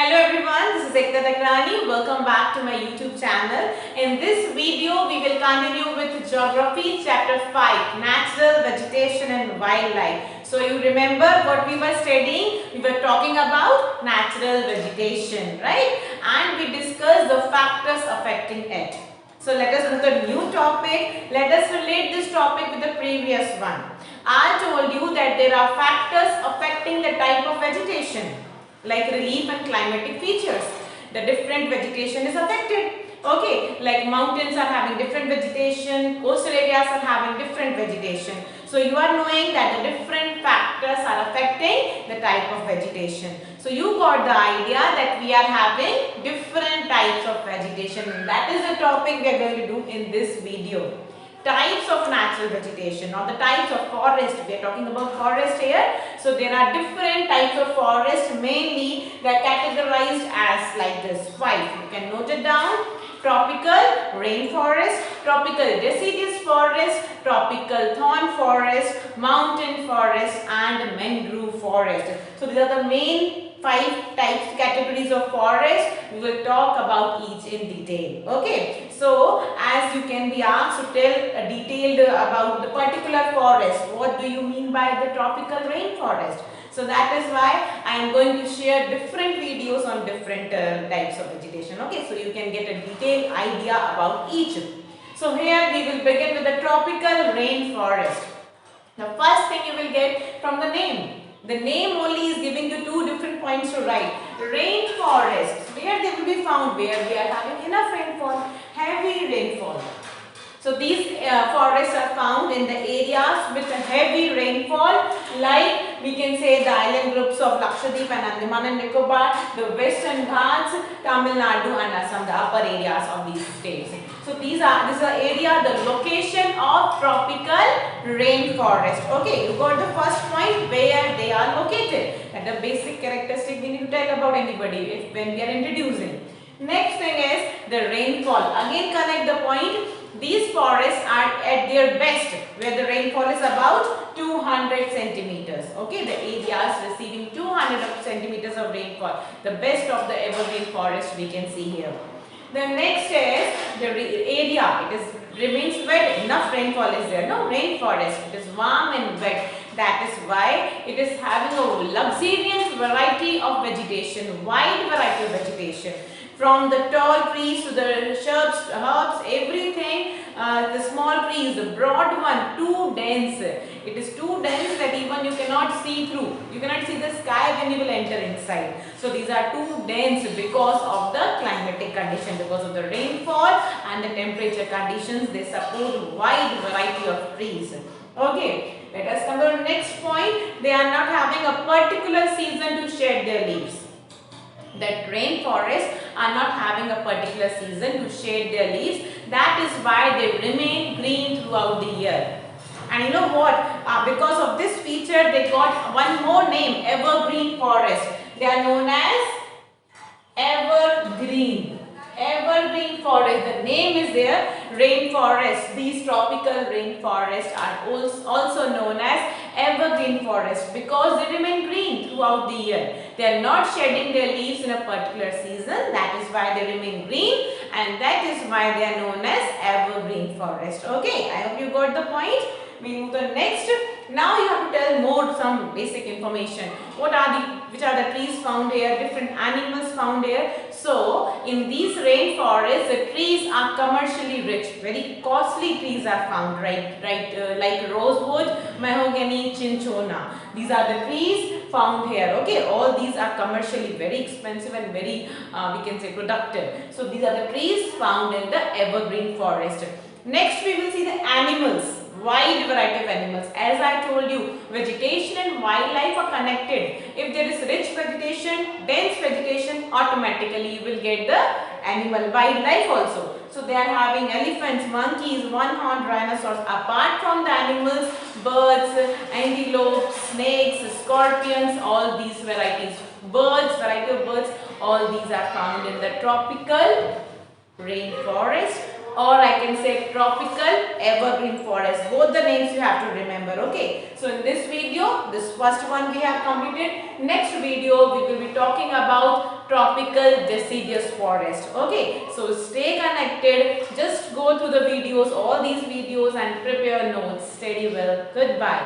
Hello everyone, this is Ekta Takrani. Welcome back to my YouTube channel. In this video, we will continue with Geography Chapter 5, Natural Vegetation and Wildlife. So you remember what we were studying? We were talking about natural vegetation, right? And we discussed the factors affecting it. So let us move to a new topic. Let us relate this topic with the previous one. I told you that there are factors affecting the type of vegetation, like relief and climatic features. The different vegetation is affected. Okay, like mountains are having different vegetation, coastal areas are having different vegetation. So you are knowing that the different factors are affecting the type of vegetation. So you got the idea that we are having different types of vegetation, and that is the topic we are going to do in this video. Types of natural vegetation or the types of forest. We are talking about forest here. So there are different types of forest. Mainly they are categorized as like this 5. You can note it down. Tropical rainforest, tropical deciduous forest, tropical thorn forest, mountain forest and mangrove forest. So these are the main 5 types categories of forest. We will talk about each in detail. Okay. So as you can be asked to tell detailed about the particular forest. What do you mean by the tropical rainforest? So that is why I am going to share different videos on different types of vegetation. Okay, so you can get a detailed idea about each. So here we will begin with the tropical rainforest. The first thing you will get from the name. The name only is giving you 2 different points to write. Rainforest, where they will be found, where we are having enough rainfall, heavy rainfall. So these forests are found in the areas with heavy rainfall, like we can say the island groups of Lakshadweep and Andaman and Nicobar, the Western Ghats, Tamil Nadu and Assam, the upper areas of these states. So this is the area, the location of tropical rainforest. Okay, you got the first point where they are located. That the basic characteristic we need to tell about anybody when we are introducing. Next thing is the rainfall. Again connect the point. These forests are at their best where the rainfall is about 200 centimeters. Okay, the areas receiving 200 centimeters of rainfall. The best of the evergreen forest we can see here. The next is the area. It remains wet. Enough rainfall is there. No rainforest. It is warm and wet. That is why it is having a luxuriant variety of vegetation, wide variety of vegetation. From the tall trees to the shrubs, herbs, everything, the small trees, the broad one, too dense. It is too dense that even you cannot see through. You cannot see the sky when you will enter inside. So these are too dense because of the climatic condition, because of the rainfall and the temperature conditions. They support wide variety of trees. Okay, let us come to the next point. They are not having a particular season to shed their leaves. That rainforests are not having a particular season to shed their leaves. That is why they remain green throughout the year. And you know what? Because of this feature, they got one more name, evergreen forest. They are known as evergreen. Evergreen forest. The name is there, rainforest. These tropical rainforests are also known as evergreen forest because they remain green throughout the year. They are not shedding their leaves in a particular season. That is why they remain green, and that is why they are known as evergreen forest. Okay, I hope you got the point. We move to the next. Now you have to tell more some basic information. Which are the trees found here, different animals found here. So in these rainforests, the trees are commercially rich. Very costly trees are found, right? Like rosewood, mahogany, cinchona. These are the trees found here. Okay, all these are commercially very expensive and very we can say productive. So these are the trees found in the evergreen forest. Next we will see the animals. Wide variety of animals. As I told you, vegetation and wildlife are connected. If there is rich vegetation, dense vegetation, automatically you will get the animal wildlife also. So they are having elephants, monkeys, one-horned rhinoceros. Apart from the animals, birds, antelopes, snakes, scorpions, all these varieties. Variety of birds, all these are found in the tropical rainforest or I can say tropical evergreen forest. Both the names you have to remember. Okay. So in this video, this first one we have completed. Next video we will be talking about tropical deciduous forest. Okay. So stay connected. Just go through the videos, all these videos, and prepare notes. Study well. Goodbye.